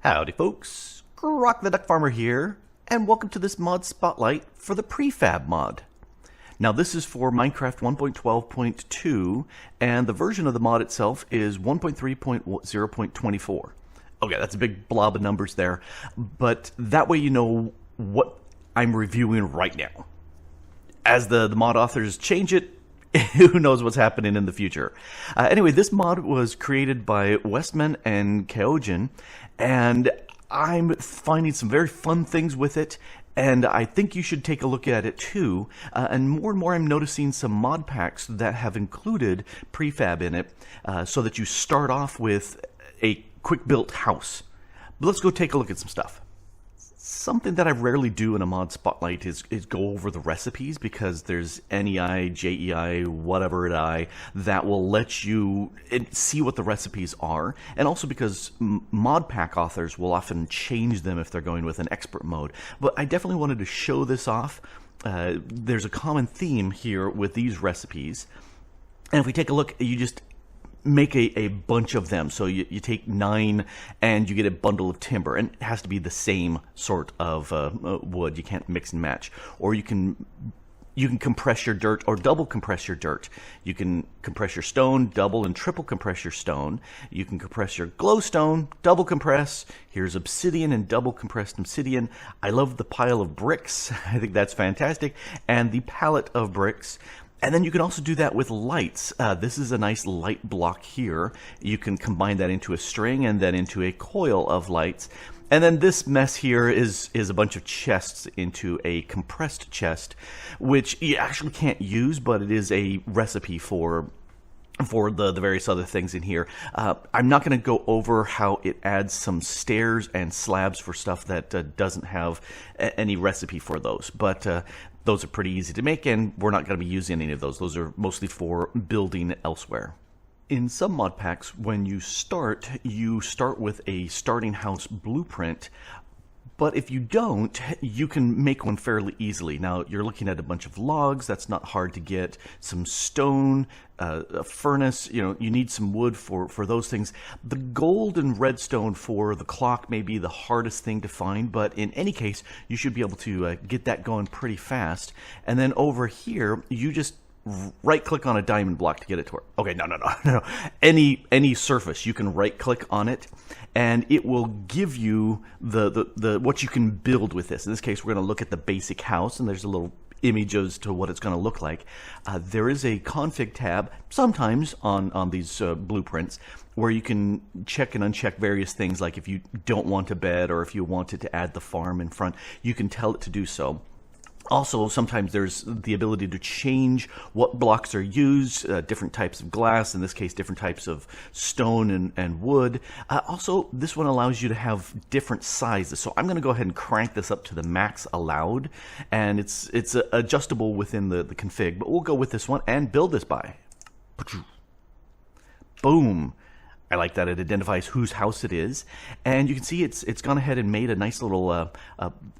Howdy folks, Grok the DuckFarmer here, and welcome to this mod spotlight for the Prefab mod. Now this is for Minecraft 1.12.2, and the version of the mod itself is 1.3.0.24. Okay, that's a big blob of numbers there, but that way you know what I'm reviewing right now. As the mod authors change it, who knows what's happening in the future. Anyway, this mod was created by Westman and Kaojin, and I'm finding some very fun things with it, and I think you should take a look at it too. And more I'm noticing some mod packs that have included prefab in it, so that you start off with a quick-built house. But let's go take a look at some stuff. Something that I rarely do in a mod spotlight is go over the recipes, because there's NEI, JEI, whatever it I, that will let you see what the recipes are, and also because mod pack authors will often change them if they're going with an expert mode. But I definitely wanted to show this off. There's a common theme here with these recipes, and if we take a look, you just make a bunch of them. So you take 9 and you get a bundle of timber, and it has to be the same sort of wood. You can't mix and match. Or you can compress your dirt or double compress your dirt. You can compress your stone, double and triple compress your stone. You can compress your glowstone, double compress. Here's obsidian and double compressed obsidian. I love the pile of bricks. I think that's fantastic. And the pallet of bricks. And then you can also do that with lights. This is a nice light block here. You can combine that into a string and then into a coil of lights. And then this mess here is a bunch of chests into a compressed chest, which you actually can't use, but it is a recipe for the various other things in here. I'm not going to go over how it adds some stairs and slabs for stuff that doesn't have any recipe for those, but those are pretty easy to make, and we're not going to be using any of those. Those are mostly for building elsewhere. In some mod packs, when you start with a starting house blueprint. But if you don't, you can make one fairly easily. Now, you're looking at a bunch of logs. That's not hard to get. Some stone, a furnace. You know, you need some wood for those things. The gold and redstone for the clock may be the hardest thing to find, but in any case, you should be able to get that going pretty fast. And then over here, you just right-click on a diamond block to get it to work. Okay, no. Any surface, you can right-click on it, and it will give you the what you can build with this. In this case, we're going to look at the basic house, and there's a little image as to what it's going to look like. There is a config tab sometimes on these blueprints where you can check and uncheck various things, like if you don't want a bed or if you wanted to add the farm in front, you can tell it to do so. Also, sometimes there's the ability to change what blocks are used, different types of glass, in this case different types of stone and wood. Also, this one allows you to have different sizes. So I'm going to go ahead and crank this up to the max allowed, and it's adjustable within the config, but we'll go with this one and build this by. Boom. I like that it identifies whose house it is, and you can see it's gone ahead and made a nice little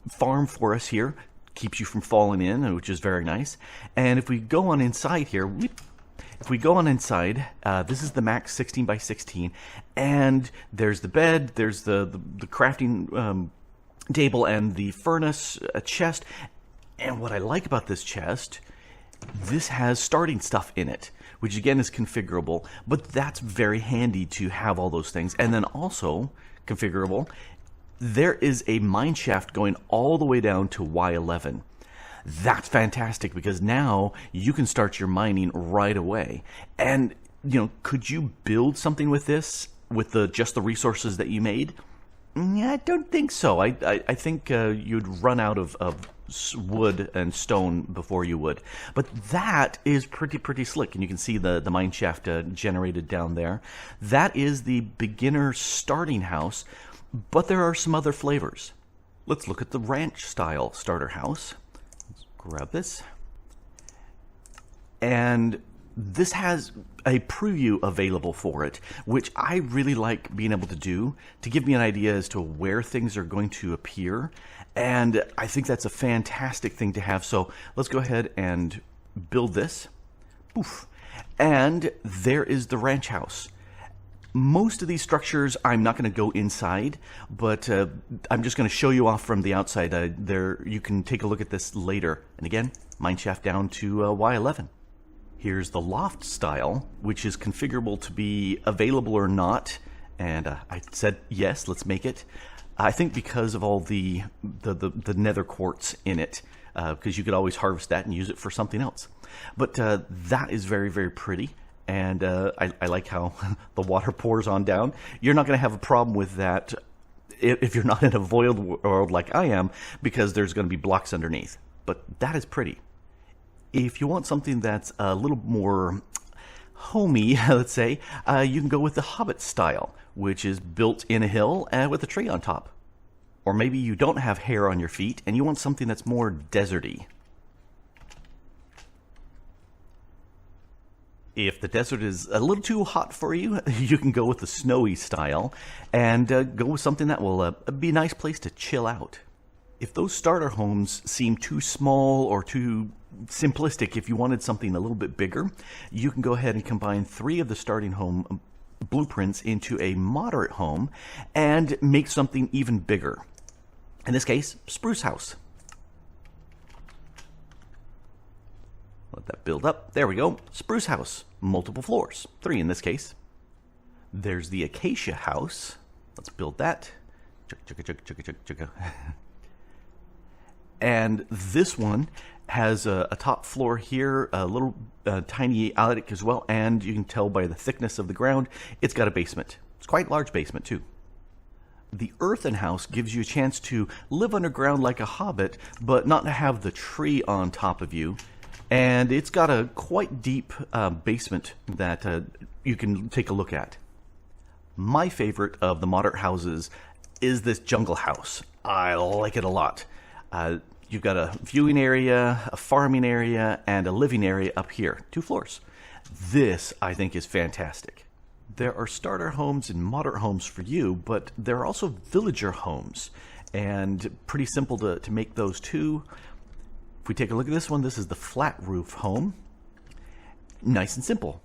farm for us here. Keeps you from falling in, which is very nice. And if we go on inside here, this is the max 16 by 16, and there's the bed, there's the crafting table, and the furnace, a chest. And what I like about this chest, this has starting stuff in it, which again is configurable, but that's very handy to have all those things. And then also configurable, there is a mineshaft going all the way down to Y11. That's fantastic, because now you can start your mining right away. And, you know, could you build something with this with just the resources that you made? I don't think so. I think you'd run out of wood and stone before you would. But that is pretty slick, and you can see the mineshaft generated down there. That is the beginner starting house. But there are some other flavors. Let's look at the ranch style starter house. Let's grab this. And this has a preview available for it, which I really like being able to do to give me an idea as to where things are going to appear. And I think that's a fantastic thing to have. So let's go ahead and build this. Poof. And there is the ranch house. Most of these structures, I'm not going to go inside, but I'm just going to show you off from the outside. There, you can take a look at this later. And again, mineshaft down to Y11. Here's the loft style, which is configurable to be available or not. And I said, yes, let's make it. I think because of all the nether quartz in it, because you could always harvest that and use it for something else. But that is very, very pretty. And I like how the water pours on down. You're not going to have a problem with that if you're not in a void world like I am, because there's going to be blocks underneath. But that is pretty. If you want something that's a little more homey, let's say, you can go with the Hobbit style, which is built in a hill with a tree on top. Or maybe you don't have hair on your feet and you want something that's more deserty. If the desert is a little too hot for you, you can go with the snowy style and go with something that will be a nice place to chill out. If those starter homes seem too small or too simplistic, if you wanted something a little bit bigger, you can go ahead and combine 3 of the starting home blueprints into a moderate home and make something even bigger. In this case, Spruce House. Let that build up. There we go. Spruce House. Multiple floors. 3 in this case. There's the Acacia House. Let's build that. And this one has a top floor here, a little tiny attic as well, and you can tell by the thickness of the ground, it's got a basement. It's quite a large basement too. The Earthen house gives you a chance to live underground like a hobbit, but not have the tree on top of you. And it's got a quite deep basement that you can take a look at. My favorite of the moderate houses is this jungle house. I like it a lot. You've got a viewing area, a farming area, and a living area up here. 2 floors. This, I think, is fantastic. There are starter homes and moderate homes for you, but there are also villager homes. And pretty simple to make those too. If we take a look at this one, this is the flat roof home. Nice and simple.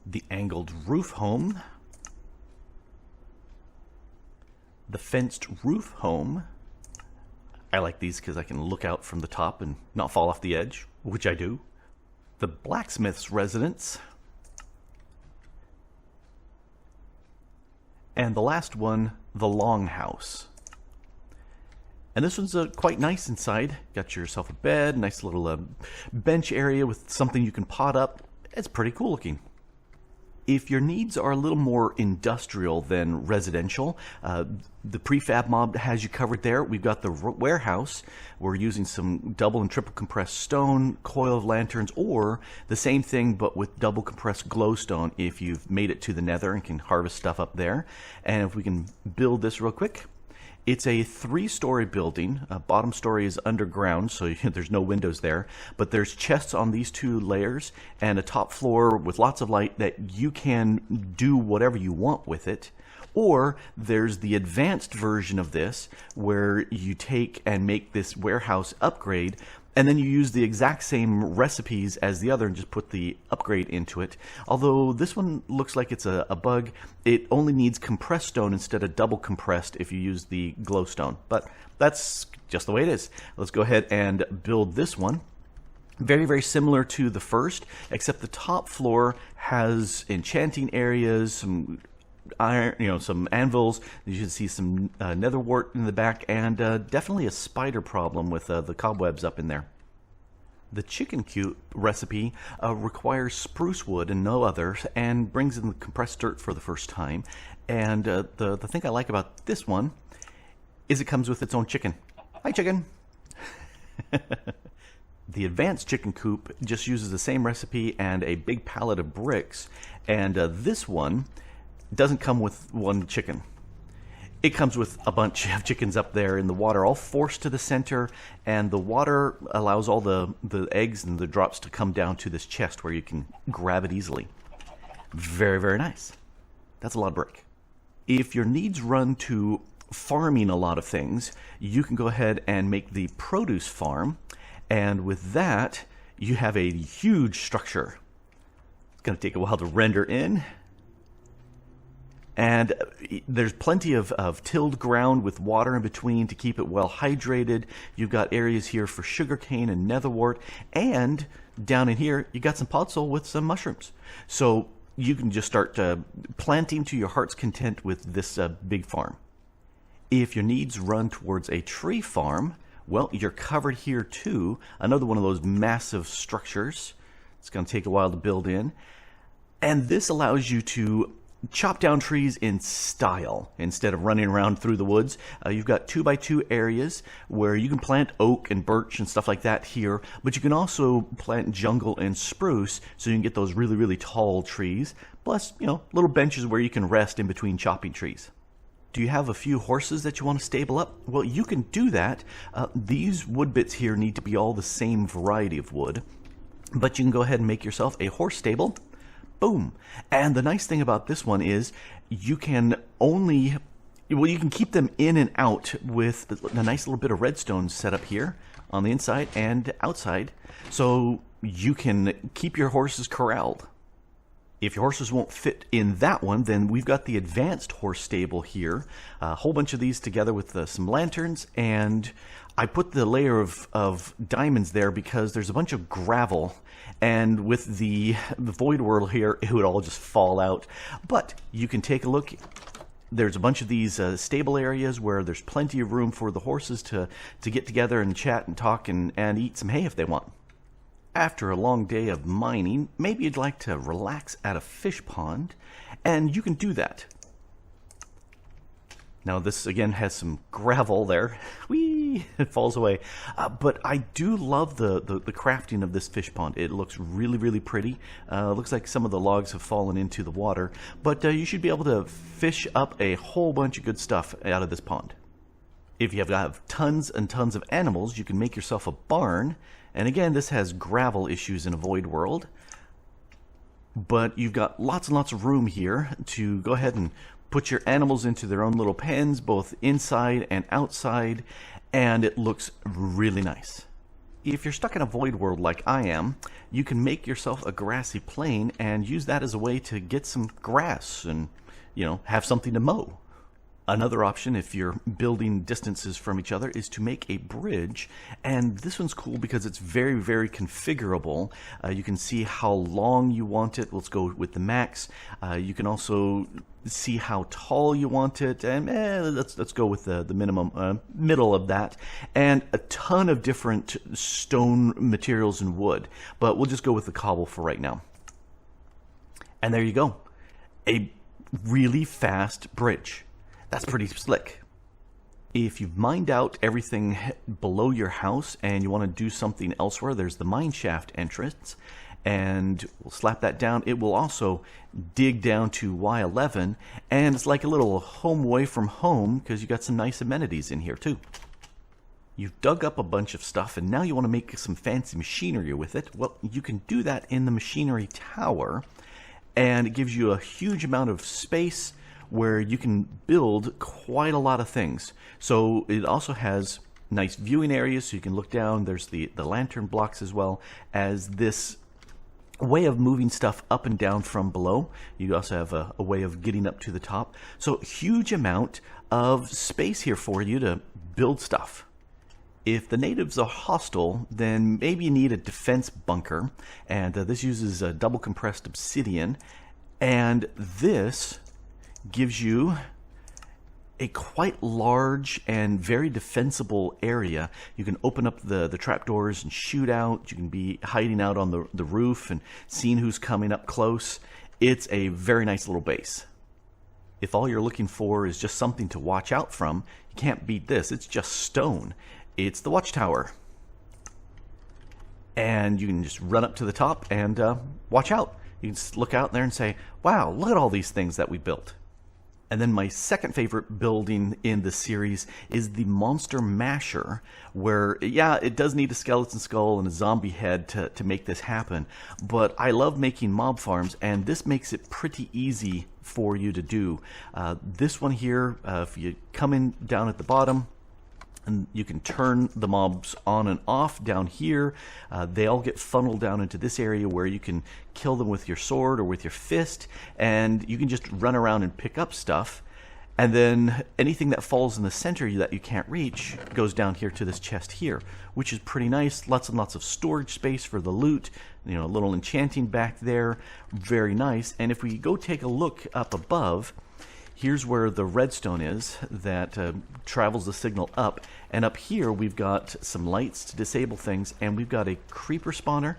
The angled roof home. The fenced roof home. I like these because I can look out from the top and not fall off the edge, which I do. The blacksmith's residence. And the last one, the longhouse. And this one's quite nice inside. Got yourself a bed, nice little bench area with something you can pot up. It's pretty cool looking. If your needs are a little more industrial than residential, the prefab mob has you covered there. We've got the warehouse. We're using some double and triple compressed stone, coil of lanterns, or the same thing but with double compressed glowstone if you've made it to the nether and can harvest stuff up there. And if we can build this real quick. It's a 3-story building. Bottom story is underground, so there's no windows there. But there's chests on these 2 layers and a top floor with lots of light that you can do whatever you want with it. Or there's the advanced version of this where you take and make this warehouse upgrade, and then you use the exact same recipes as the other and just put the upgrade into it. Although this one looks like it's a bug. It only needs compressed stone instead of double compressed if you use the glowstone. But that's just the way it is. Let's go ahead and build this one. Very, very similar to the first, except the top floor has enchanting areas, some iron, some anvils. You should see some nether wart in the back, and definitely a spider problem with the cobwebs up in there. The chicken coop recipe requires spruce wood and no other, and brings in the compressed dirt for the first time. And the thing I like about this one is it comes with its own chicken. Hi, chicken. The advanced chicken coop just uses the same recipe and a big pallet of bricks, and this one doesn't come with one chicken. It comes with a bunch of chickens up there in the water, all forced to the center, and the water allows all the eggs and the drops to come down to this chest where you can grab it easily. Very, very nice. That's a lot of brick. If your needs run to farming a lot of things, you can go ahead and make the produce farm, and with that, you have a huge structure. It's going to take a while to render in. And there's plenty of tilled ground with water in between to keep it well hydrated. You've got areas here for sugarcane and netherwort. And down in here, you got some podzol with some mushrooms. So you can just start planting to your heart's content with this big farm. If your needs run towards a tree farm, well, you're covered here too. Another one of those massive structures. It's going to take a while to build in. And this allows you to chop down trees in style instead of running around through the woods. You've got 2x2 areas where you can plant oak and birch and stuff like that here, but you can also plant jungle and spruce so you can get those really, really tall trees. Plus, you know, little benches where you can rest in between chopping trees. Do you have a few horses that you want to stable up? Well, you can do that. These wood bits here need to be all the same variety of wood, but you can go ahead and make yourself a horse stable. Boom. And the nice thing about this one is you can you can keep them in and out with a nice little bit of redstone set up here on the inside and outside, so you can keep your horses corralled. If your horses won't fit in that one, then we've got the advanced horse stable here. A whole bunch of these together with some lanterns, and I put the layer of diamonds there because there's a bunch of gravel, and with the void world here, it would all just fall out. But you can take a look. There's a bunch of these stable areas where there's plenty of room for the horses to get together and chat and talk and eat some hay if they want. After a long day of mining, maybe you'd like to relax at a fish pond, and you can do that. Now this again has some gravel there. Whee! It falls away. But I do love the crafting of this fish pond. It looks really, really pretty. Looks like some of the logs have fallen into the water, but you should be able to fish up a whole bunch of good stuff out of this pond. If you have tons and tons of animals, you can make yourself a barn. And again, this has gravel issues in a void world, but you've got lots and lots of room here to go ahead and put your animals into their own little pens, both inside and outside, and it looks really nice. If you're stuck in a void world like I am, you can make yourself a grassy plain and use that as a way to get some grass and, you know, have something to mow. Another option, if you're building distances from each other, is to make a bridge, and this one's cool because it's very, very configurable. You can see how long you want it. Let's go with the max. You can also see how tall you want it, and let's go with the minimum, middle of that, and a ton of different stone materials and wood, but we'll just go with the cobble for right now. And there you go, a really fast bridge. That's pretty slick. If you've mined out everything below your house and you want to do something elsewhere, there's the Mineshaft Entrance, and we'll slap that down. It will also dig down to Y11, and it's like a little home away from home because you got some nice amenities in here too. You've dug up a bunch of stuff and now you want to make some fancy machinery with it. Well, you can do that in the Machinary Tower, and it gives you a huge amount of space where you can build quite a lot of things. So it also has nice viewing areas so you can look down. There's the lantern blocks as well as this way of moving stuff up and down from below. You also have a way of getting up to the top. So huge amount of space here for you to build stuff. If the natives are hostile, then maybe you need a defense bunker, and this uses a double compressed obsidian, and this gives you a quite large and very defensible area. You can open up the trapdoors and shoot out. You can be hiding out on the roof and seeing who's coming up close. It's a very nice little base. If all you're looking for is just something to watch out from, you can't beat this. It's just stone. It's the watchtower. And you can just run up to the top and watch out. You can just look out there and say, wow, look at all these things that we built. And then my second favorite building in the series is the Monster Masher, where, yeah, it does need a skeleton skull and a zombie head to make this happen, but I love making mob farms, and this makes it pretty easy for you to do. This one here, if you come in down at the bottom, And you can turn the mobs on and off down here. They all get funneled down into this area where you can kill them with your sword or with your fist, and you can just run around and pick up stuff. And then anything that falls in the center that you can't reach goes down here to this chest here, which is pretty nice. Lots and lots of storage space for the loot. You know, a little enchanting back there. Very nice. And if we go take a look up above, here's where the redstone is that travels the signal up. And up here we've got some lights to disable things, and we've got a creeper spawner.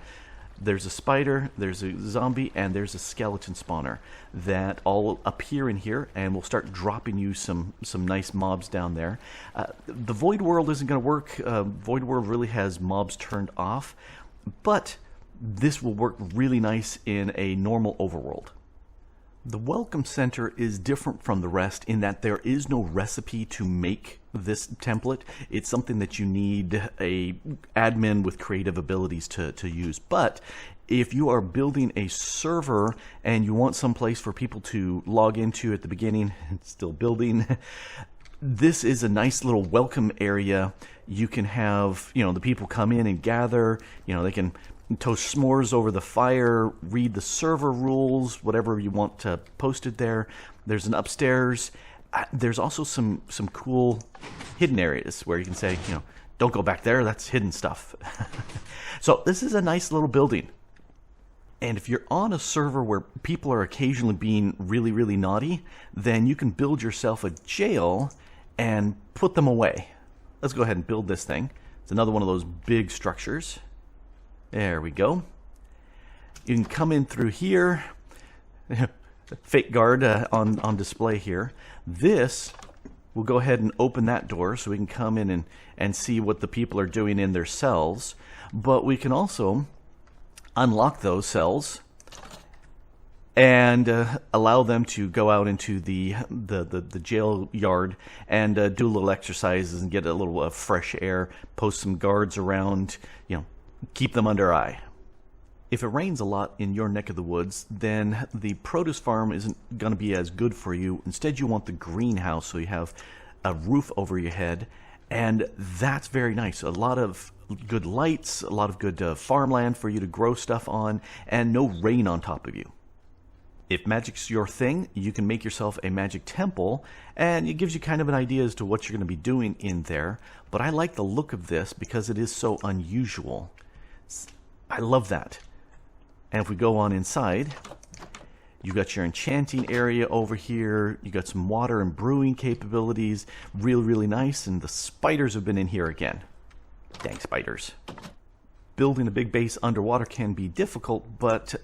There's a spider, there's a zombie, and there's a skeleton spawner that all appear in here, and will start dropping you some nice mobs down there. The Void World isn't going to work. Void World really has mobs turned off, but this will work really nice in a normal overworld. The Welcome Center is different from the rest in that there is no recipe to make this template. It's something that you need a admin with creative abilities to use. But if you are building a server and you want some place for people to log into at the beginning, it's still building, this is a nice little welcome area. You can have, you know, the people come in and gather, you know, they can toast s'mores over the fire, read the server rules, whatever you want posted there. There's an upstairs. There's also some cool hidden areas where you can say, you know, don't go back there, that's hidden stuff. So this is a nice little building. And if you're on a server where people are occasionally being really, really naughty, then you can build yourself a jail and put them away. Let's go ahead and build this thing. It's another one of those big structures. There we go. You can come in through here. Fake guard on display here. This, we'll go ahead and open that door so we can come in and see what the people are doing in their cells. But we can also unlock those cells and allow them to go out into the jail yard and do little exercises and get a little fresh air, post some guards around, you know, keep them under eye. If it rains a lot in your neck of the woods, then the produce farm isn't going to be as good for you. Instead, you want the greenhouse so you have a roof over your head, and that's very nice. A lot of good lights, a lot of good farmland for you to grow stuff on, and no rain on top of you. If magic's your thing, you can make yourself a magic temple, and it gives you kind of an idea as to what you're going to be doing in there. But I like the look of this because it is so unusual. I love that. And if we go on inside, you got your enchanting area over here. You got some water and brewing capabilities. Really, really nice. And the spiders have been in here again. Dang spiders. Building a big base underwater can be difficult, but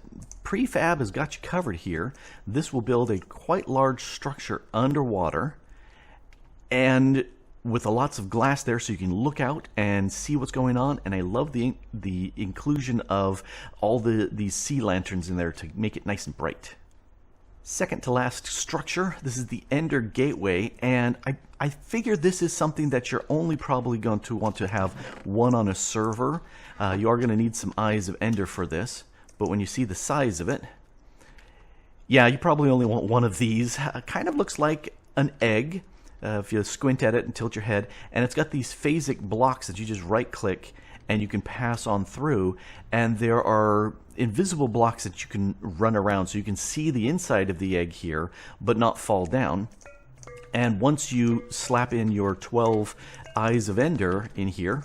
Prefab has got you covered here. This will build a quite large structure underwater, and with lots of glass there so you can look out and see what's going on. And I love the inclusion of all these sea lanterns in there to make it nice and bright. Second to last structure, this is the Ender Gateway, and I figure this is something that you're only probably going to want to have one on a server. You are going to need some Eyes of Ender for this, but when you see the size of it, yeah, you probably only want one of these. Kind of looks like an egg. If you squint at it and tilt your head, and it's got these phasic blocks that you just right click and you can pass on through, and there are invisible blocks that you can run around so you can see the inside of the egg here but not fall down. And once you slap in your 12 Eyes of Ender in here,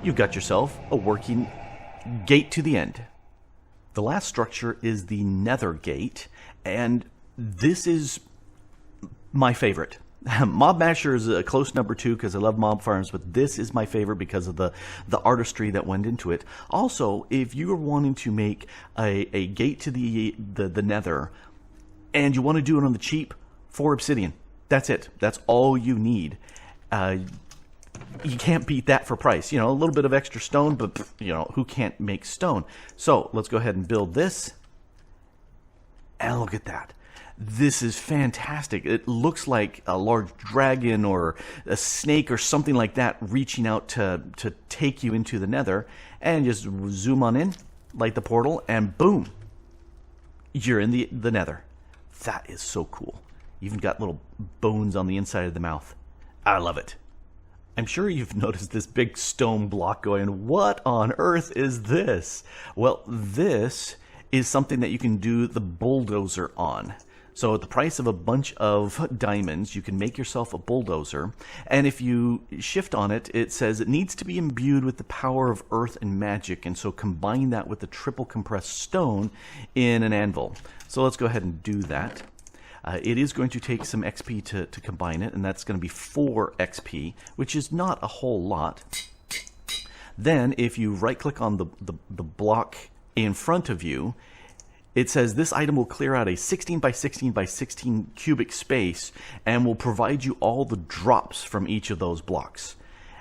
you've got yourself a working gate to the end. The last structure is the Nether Gate, and this is my favorite. Mob Masher is a close number 2 because I love mob farms, but this is my favorite because of the artistry that went into it. Also, if you are wanting to make a gate to the Nether and you want to do it on the cheap, 4 obsidian. That's it. That's all you need. You can't beat that for price. You know, a little bit of extra stone, but you know, who can't make stone? So let's go ahead and build this. And look at that. This is fantastic. It looks like a large dragon or a snake or something like that reaching out to take you into the Nether. And just zoom on in, light the portal, and boom, you're in the Nether. That is so cool. Even got little bones on the inside of the mouth. I love it. I'm sure you've noticed this big stone block going, what on earth is this? Well, this is something that you can do the bulldozer on. So at the price of a bunch of diamonds, you can make yourself a bulldozer. And if you shift on it, it says it needs to be imbued with the power of earth and magic. And so combine that with the triple compressed stone in an anvil. So let's go ahead and do that. It is going to take some XP to combine it, and that's going to be 4 XP, which is not a whole lot. Then, if you right-click on the block in front of you, it says this item will clear out a 16 by 16 by 16 cubic space and will provide you all the drops from each of those blocks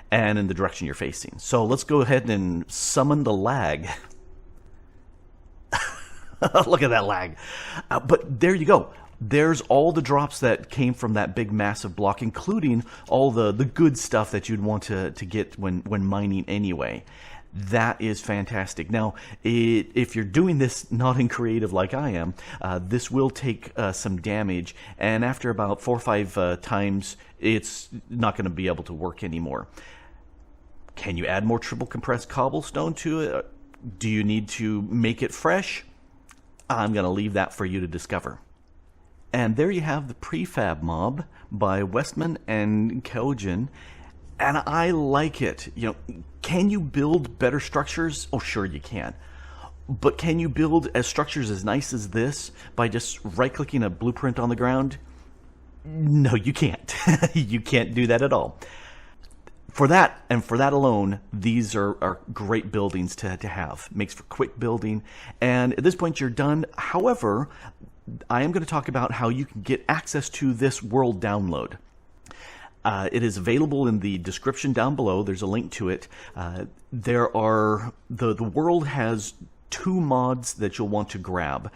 and in the direction you're facing. So let's go ahead and summon the lag. Look at that lag. But there you go. There's all the drops that came from that big massive block, including all the good stuff that you'd want to get when mining anyway. That is fantastic. Now, if you're doing this not in creative like I am, this will take some damage, and after about 4 or 5 times, it's not going to be able to work anymore. Can you add more triple compressed cobblestone to it? Do you need to make it fresh? I'm going to leave that for you to discover. And there you have the Prefab mob by Westman and Kojin. And I like it. You know, can you build better structures? Oh, sure you can. But can you build structures as nice as this by just right-clicking a blueprint on the ground? No, you can't. You can't do that at all. For that, and for that alone, these are great buildings to have. Makes for quick building. And at this point, you're done. However, I am going to talk about how you can get access to this world download. It is available in the description down below. There's a link to it. The world has 2 mods that you'll want to grab.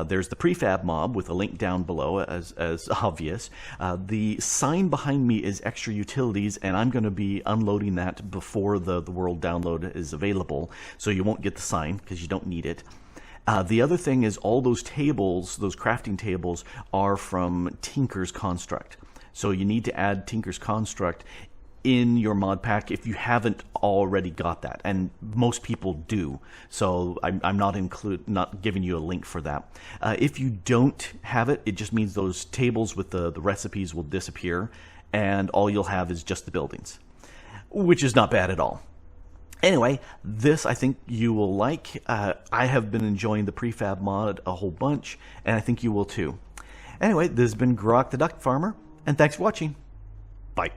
There's the Prefab mob with a link down below, as obvious. The sign behind me is extra utilities, and I'm going to be unloading that before the world download is available. So you won't get the sign because you don't need it. The other thing is all those tables, those crafting tables, are from Tinker's Construct. So you need to add Tinker's Construct in your mod pack if you haven't already got that, and most people do. So I'm not giving you a link for that. If you don't have it, it just means those tables with the recipes will disappear, and all you'll have is just the buildings, which is not bad at all. Anyway, this I think you will like. I have been enjoying the Prefab mod a whole bunch, and I think you will too. Anyway, this has been Grok the Duck Farmer, and thanks for watching. Bye.